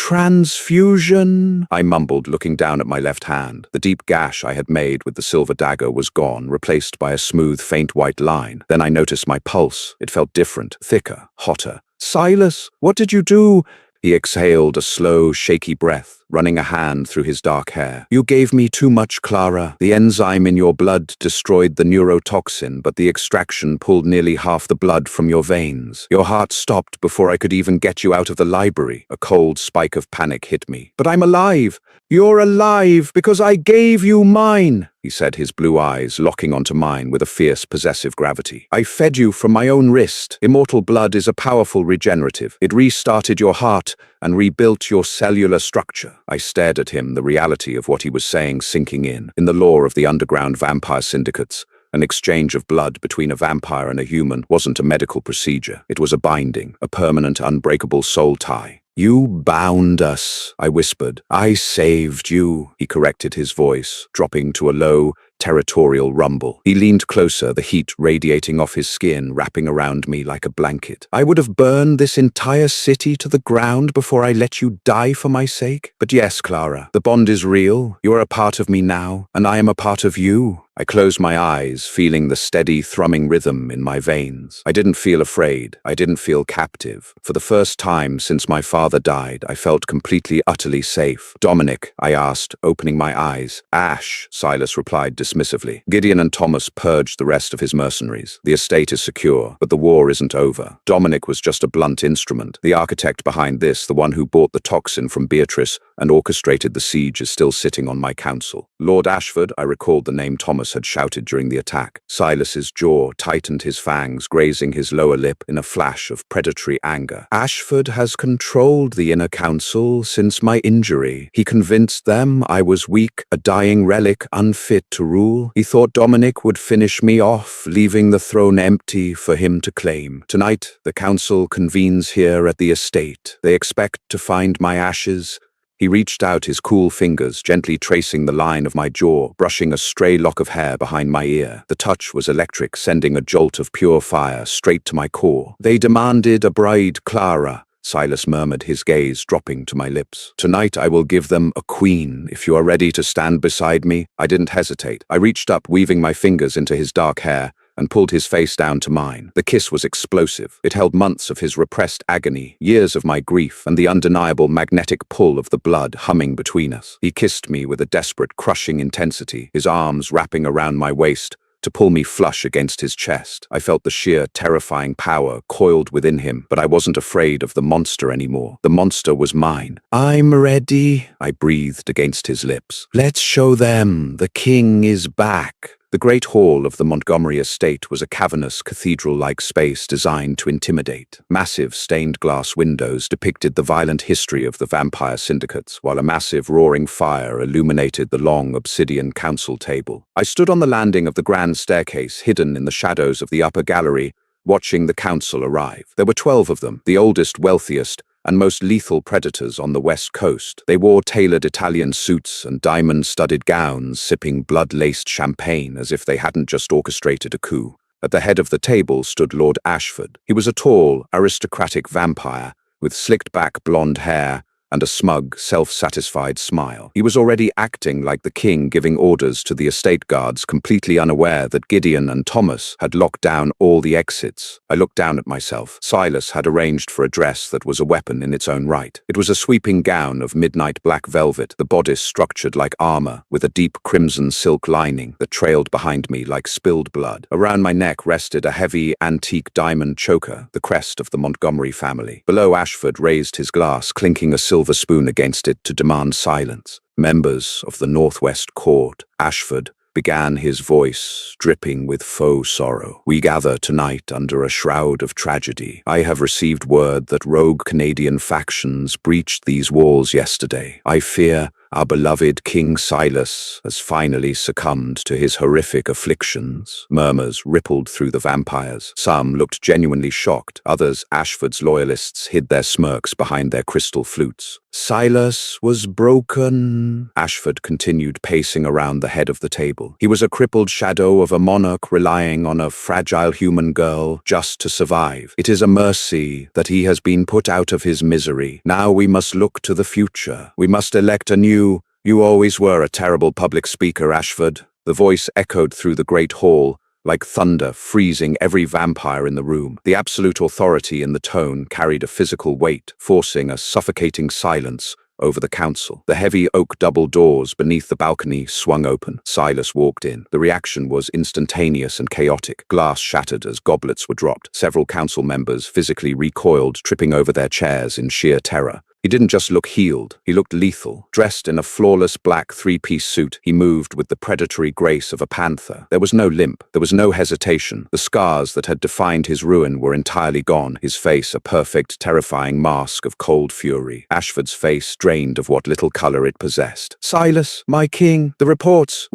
transfusion, I mumbled, looking down at my left hand. The deep gash I had made with the silver dagger was gone, replaced by a smooth, faint white line. Then I noticed my pulse. It felt different, thicker, hotter. "Silas, what did you do?" He exhaled a slow, shaky breath, running a hand through his dark hair. "You gave me too much, Clara. The enzyme in your blood destroyed the neurotoxin, but the extraction pulled nearly half the blood from your veins. Your heart stopped before I could even get you out of the library." A cold spike of panic hit me. "But I'm alive! You're alive because I gave you mine," he said, his blue eyes locking onto mine with a fierce, possessive gravity. "I fed you from my own wrist. Immortal blood is a powerful regenerative. It restarted your heart and rebuilt your cellular structure." I stared at him, the reality of what he was saying sinking in. In the lore of the underground vampire syndicates, an exchange of blood between a vampire and a human wasn't a medical procedure. It was a binding, a permanent, unbreakable soul tie. "You bound us," I whispered. "I saved you," he corrected his voice, dropping to a low, territorial rumble. He leaned closer, the heat radiating off his skin, wrapping around me like a blanket. "I would have burned this entire city to the ground before I let you die for my sake. But yes, Clara, the bond is real. You are a part of me now, and I am a part of you." I closed my eyes, feeling the steady, thrumming rhythm in my veins. I didn't feel afraid. I didn't feel captive. For the first time since my father died, I felt completely, utterly safe. "Dominic," I asked, opening my eyes. "Ash," Silas replied dismissively. "Gideon and Thomas purged the rest of his mercenaries. The estate is secure, but the war isn't over. Dominic was just a blunt instrument. The architect behind this, the one who bought the toxin from Beatrice and orchestrated the siege, is still sitting on my council." "Lord Ashford," I recalled the name Thomas had shouted during the attack. Silas's jaw tightened, his fangs grazing his lower lip in a flash of predatory anger. "Ashford has controlled the inner council since my injury. He convinced them I was weak, a dying relic unfit to rule. He thought Dominic would finish me off, leaving the throne empty for him to claim. Tonight, the council convenes here at the estate. They expect to find my ashes." He reached out his cool fingers, gently tracing the line of my jaw, brushing a stray lock of hair behind my ear. The touch was electric, sending a jolt of pure fire straight to my core. "They demanded a bride, Clara," Silas murmured, his gaze dropping to my lips. "Tonight I will give them a queen. If you are ready to stand beside me." I didn't hesitate. I reached up, weaving my fingers into his dark hair, and pulled his face down to mine. The kiss was explosive. It held months of his repressed agony, years of my grief, and the undeniable magnetic pull of the blood humming between us. He kissed me with a desperate, crushing intensity, his arms wrapping around my waist to pull me flush against his chest. I felt the sheer, terrifying power coiled within him, but I wasn't afraid of the monster anymore. The monster was mine. "I'm ready," I breathed against his lips. "Let's show them the king is back." The great hall of the Montgomery estate was a cavernous, cathedral-like space designed to intimidate. Massive stained glass windows depicted the violent history of the vampire syndicates, while a massive roaring fire illuminated the long obsidian council table. I stood on the landing of the grand staircase, hidden in the shadows of the upper gallery, watching the council arrive. There were 12 of them, the oldest, wealthiest, and most lethal predators on the West Coast. They wore tailored Italian suits and diamond-studded gowns, sipping blood-laced champagne as if they hadn't just orchestrated a coup. At the head of the table stood Lord Ashford. He was a tall, aristocratic vampire with slicked-back blonde hair and a smug, self-satisfied smile. He was already acting like the king, giving orders to the estate guards, completely unaware that Gideon and Thomas had locked down all the exits. I looked down at myself. Silas had arranged for a dress that was a weapon in its own right. It was a sweeping gown of midnight black velvet, the bodice structured like armor, with a deep crimson silk lining that trailed behind me like spilled blood. Around my neck rested a heavy, antique diamond choker, the crest of the Montgomery family. Below, Ashford raised his glass, clinking a silver spoon against it to demand silence. "Members of the Northwest Court," Ashford began, his voice dripping with faux sorrow. "We gather tonight under a shroud of tragedy. I have received word that rogue Canadian factions breached these walls yesterday. I fear Our beloved King Silas has finally succumbed to his horrific afflictions. Murmurs rippled through the vampires. Some looked genuinely shocked. Others, Ashford's loyalists, hid their smirks behind their crystal flutes. Silas was broken. Ashford continued pacing around the head of the table. He was a crippled shadow of a monarch relying on a fragile human girl just to survive. It is a mercy that he has been put out of his misery. Now we must look to the future. We must elect a new... You always were a terrible public speaker, Ashford. The voice echoed through the great hall, like thunder, freezing every vampire in the room. The absolute authority in the tone carried a physical weight, forcing a suffocating silence over the council. The heavy oak double doors beneath the balcony swung open. Silas walked in. The reaction was instantaneous and chaotic. Glass shattered as goblets were dropped. Several council members physically recoiled, tripping over their chairs in sheer terror. He didn't just look healed, he looked lethal. Dressed in a flawless black three-piece suit, he moved with the predatory grace of a panther. There was no limp, there was no hesitation. The scars that had defined his ruin were entirely gone, his face a perfect, terrifying mask of cold fury. Ashford's face drained of what little color it possessed. "Silas, my king, the reports,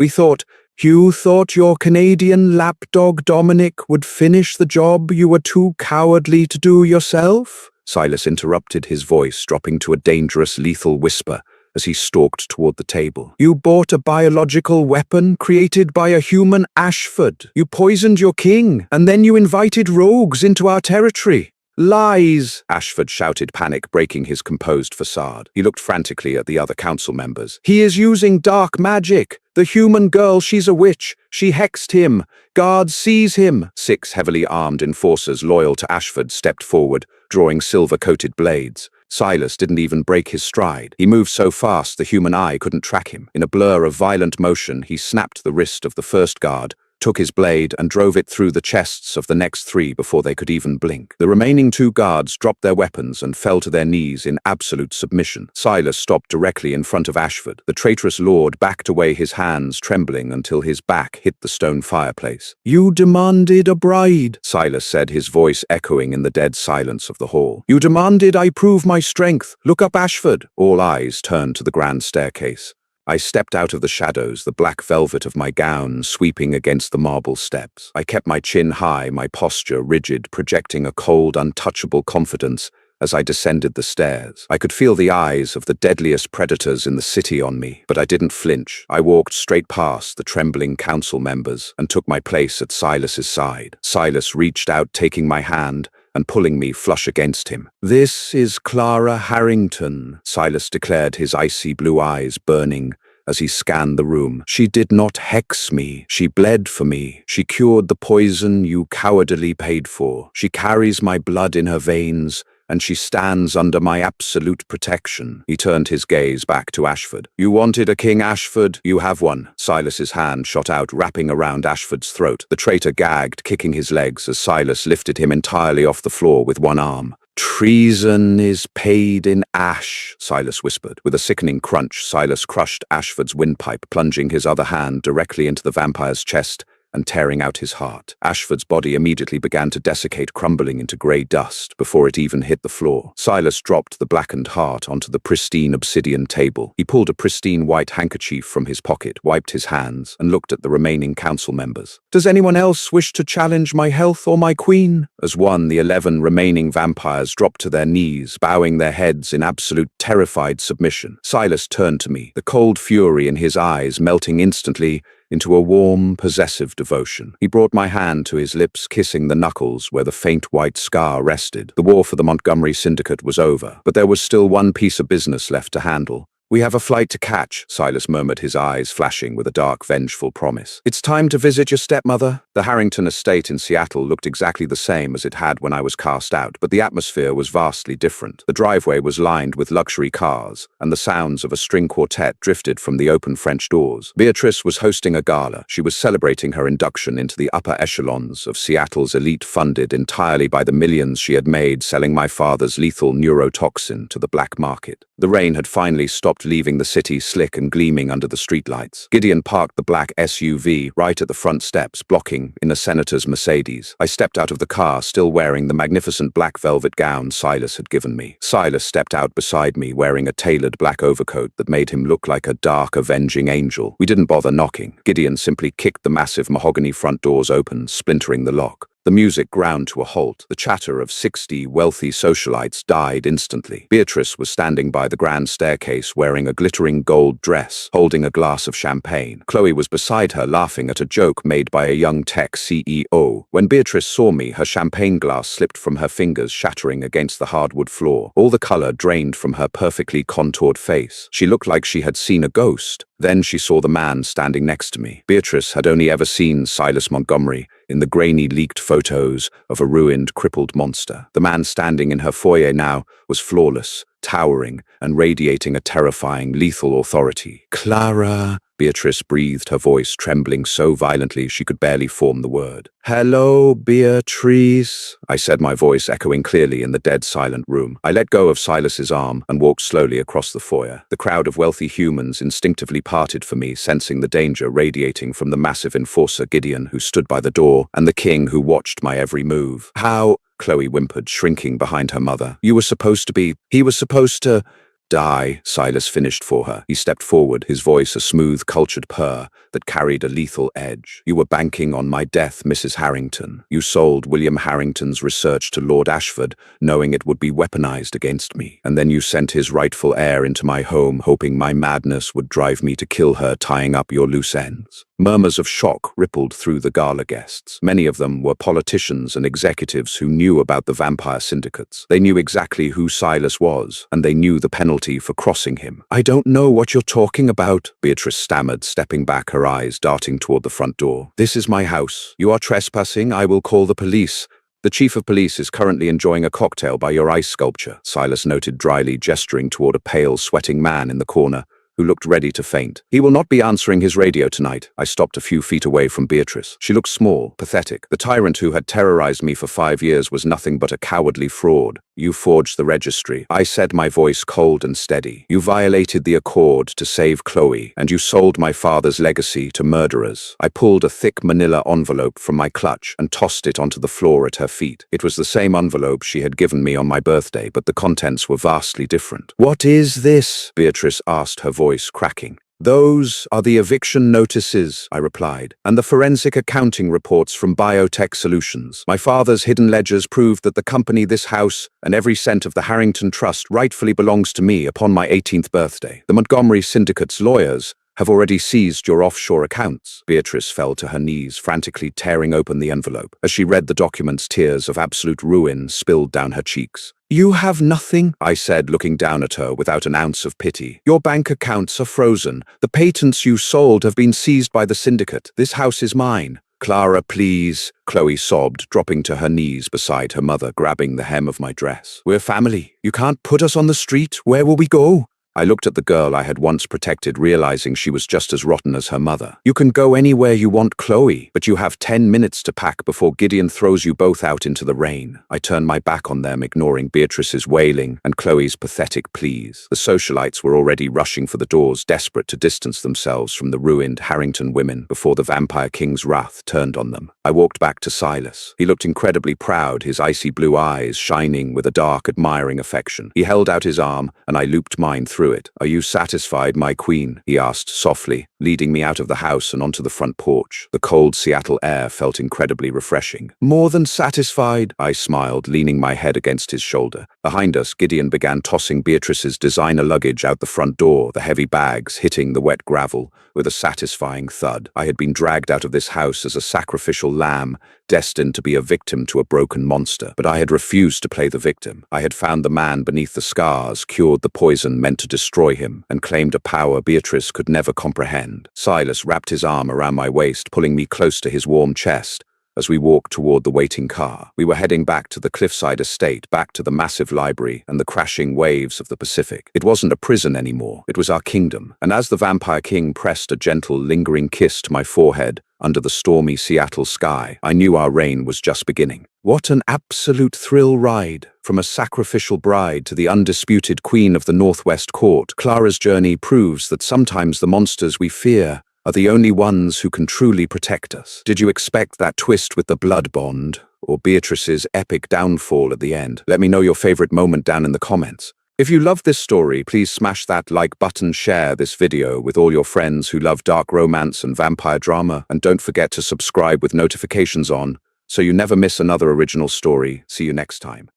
You thought your Canadian lapdog Dominic would finish the job you were too cowardly to do yourself?" Silas interrupted, his voice dropping to a dangerous, lethal whisper as he stalked toward the table. "You bought a biological weapon created by a human Ashford. You poisoned your king, and then you invited rogues into our territory." "Lies!" Ashford shouted, panic breaking his composed facade. He looked frantically at the other council members. "He is using dark magic. The human girl, she's a witch. She hexed him. Guards seize him." 6 heavily armed enforcers loyal to Ashford stepped forward, drawing silver-coated blades. Silas didn't even break his stride. He moved so fast the human eye couldn't track him. In a blur of violent motion, he snapped the wrist of the first guard, took his blade and drove it through the chests of the next 3 before they could even blink. The remaining 2 guards dropped their weapons and fell to their knees in absolute submission. Silas stopped directly in front of Ashford. The traitorous lord backed away, his hands trembling until his back hit the stone fireplace. "You demanded a bride," Silas said, his voice echoing in the dead silence of the hall. "You demanded I prove my strength. Look up, Ashford." All eyes turned to the grand staircase. I stepped out of the shadows, the black velvet of my gown sweeping against the marble steps. I kept my chin high, my posture rigid, projecting a cold, untouchable confidence as I descended the stairs. I could feel the eyes of the deadliest predators in the city on me, but I didn't flinch. I walked straight past the trembling council members and took my place at Silas's side. Silas reached out, taking my hand and pulling me flush against him. "This is Clara Harrington," Silas declared, his icy blue eyes burning as he scanned the room. "She did not hex me. She bled for me. She cured the poison you cowardly paid for. She carries my blood in her veins, and she stands under my absolute protection." He turned his gaze back to Ashford. "You wanted a king, Ashford. You have one." Silas's hand shot out, wrapping around Ashford's throat. The traitor gagged, kicking his legs as Silas lifted him entirely off the floor with one arm. "Treason is paid in ash," Silas whispered. With a sickening crunch, Silas crushed Ashford's windpipe, plunging his other hand directly into the vampire's chest and tearing out his heart. Ashford's body immediately began to desiccate, crumbling into grey dust before it even hit the floor. Silas dropped the blackened heart onto the pristine obsidian table. He pulled a pristine white handkerchief from his pocket, wiped his hands, and looked at the remaining council members. "Does anyone else wish to challenge my health or my queen?" As one, the 11 remaining vampires dropped to their knees, bowing their heads in absolute terrified submission. Silas turned to me, the cold fury in his eyes melting instantly into a warm, possessive devotion. He brought my hand to his lips, kissing the knuckles where the faint white scar rested. The war for the Montgomery Syndicate was over, but there was still one piece of business left to handle. "We have a flight to catch," Silas murmured, his eyes flashing with a dark, vengeful promise. "It's time to visit your stepmother." The Harrington estate in Seattle looked exactly the same as it had when I was cast out, but the atmosphere was vastly different. The driveway was lined with luxury cars, and the sounds of a string quartet drifted from the open French doors. Beatrice was hosting a gala. She was celebrating her induction into the upper echelons of Seattle's elite, funded entirely by the millions she had made selling my father's lethal neurotoxin to the black market. The rain had finally stopped left, leaving the city slick and gleaming under the streetlights. Gideon parked the black SUV right at the front steps, blocking in a senator's Mercedes. I stepped out of the car, still wearing the magnificent black velvet gown Silas had given me. Silas stepped out beside me, wearing a tailored black overcoat that made him look like a dark, avenging angel. We didn't bother knocking. Gideon simply kicked the massive mahogany front doors open, splintering the lock. The music ground to a halt. The chatter of 60 wealthy socialites died instantly. Beatrice was standing by the grand staircase wearing a glittering gold dress, holding a glass of champagne. Chloe was beside her, laughing at a joke made by a young tech CEO. When Beatrice saw me, her champagne glass slipped from her fingers, shattering against the hardwood floor. All the color drained from her perfectly contoured face. She looked like she had seen a ghost. Then she saw the man standing next to me. Beatrice had only ever seen Silas Montgomery in the grainy, leaked photos of a ruined, crippled monster. The man standing in her foyer now was flawless, towering, and radiating a terrifying, lethal authority. "Clara," Beatrice breathed, her voice trembling so violently she could barely form the word. "Hello, Beatrice," I said, my voice echoing clearly in the dead silent room. I let go of Silas's arm and walked slowly across the foyer. The crowd of wealthy humans instinctively parted for me, sensing the danger radiating from the massive enforcer Gideon, who stood by the door, and the king who watched my every move. "How?" Chloe whimpered, shrinking behind her mother. He was supposed to die," Silas finished for her. He stepped forward, his voice a smooth, cultured purr that carried a lethal edge. "You were banking on my death, Mrs. Harrington. You sold William Harrington's research to Lord Ashford, knowing it would be weaponized against me. And then you sent his rightful heir into my home, hoping my madness would drive me to kill her, tying up your loose ends." Murmurs of shock rippled through the gala guests. Many of them were politicians and executives who knew about the vampire syndicates. They knew exactly who Silas was, and they knew the penalty for crossing him. "I don't know what you're talking about," Beatrice stammered, stepping back, her eyes darting toward the front door. "This is my house. You are trespassing. I will call the police." "The chief of police is currently enjoying a cocktail by your ice sculpture," Silas noted dryly, gesturing toward a pale, sweating man in the corner who looked ready to faint. "He will not be answering his radio tonight." I stopped a few feet away from Beatrice. She looked small, pathetic. The tyrant who had terrorized me for 5 years was nothing but a cowardly fraud. "You forged the registry," I said, my voice cold and steady. "You violated the accord to save Chloe, and you sold my father's legacy to murderers." I pulled a thick manila envelope from my clutch and tossed it onto the floor at her feet. It was the same envelope she had given me on my birthday, but the contents were vastly different. "What is this?" Beatrice asked, her voice cracking. "Those are the eviction notices," I replied, "and the forensic accounting reports from Biotech Solutions. My father's hidden ledgers proved that the company, this house, and every cent of the Harrington Trust rightfully belongs to me upon my 18th birthday. The Montgomery Syndicate's lawyers have already seized your offshore accounts." Beatrice fell to her knees, frantically tearing open the envelope. As she read the documents, tears of absolute ruin spilled down her cheeks. "You have nothing," I said, looking down at her without an ounce of pity. "Your bank accounts are frozen. The patents you sold have been seized by the syndicate. This house is mine." "Clara, please," Chloe sobbed, dropping to her knees beside her mother, grabbing the hem of my dress. "We're family. You can't put us on the street. Where will we go?" I looked at the girl I had once protected, realizing she was just as rotten as her mother. "You can go anywhere you want, Chloe, but you have 10 minutes to pack before Gideon throws you both out into the rain." I turned my back on them, ignoring Beatrice's wailing and Chloe's pathetic pleas. The socialites were already rushing for the doors, desperate to distance themselves from the ruined Harrington women before the Vampire King's wrath turned on them. I walked back to Silas. He looked incredibly proud, his icy blue eyes shining with a dark, admiring affection. He held out his arm, and I looped mine through it. "Are you satisfied, my queen?" he asked softly, leading me out of the house and onto the front porch. The cold Seattle air felt incredibly refreshing. "More than satisfied," I smiled, leaning my head against his shoulder. Behind us, Gideon began tossing Beatrice's designer luggage out the front door, the heavy bags hitting the wet gravel with a satisfying thud. I had been dragged out of this house as a sacrificial lamb, destined to be a victim to a broken monster. But I had refused to play the victim. I had found the man beneath the scars, cured the poison meant to destroy him, and claimed a power Beatrice could never comprehend. Silas wrapped his arm around my waist, pulling me close to his warm chest. As we walked toward the waiting car, we were heading back to the cliffside estate, back to the massive library and the crashing waves of the Pacific. It wasn't a prison anymore, it was our kingdom. And as the Vampire King pressed a gentle, lingering kiss to my forehead, under the stormy Seattle sky, I knew our reign was just beginning. What an absolute thrill ride! From a sacrificial bride to the undisputed queen of the Northwest Court, Clara's journey proves that sometimes the monsters we fear are the only ones who can truly protect us. Did you expect that twist with the blood bond, or Beatrice's epic downfall at the end? Let me know your favorite moment down in the comments. If you love this story, please smash that like button, share this video with all your friends who love dark romance and vampire drama, and don't forget to subscribe with notifications on so you never miss another original story. See you next time.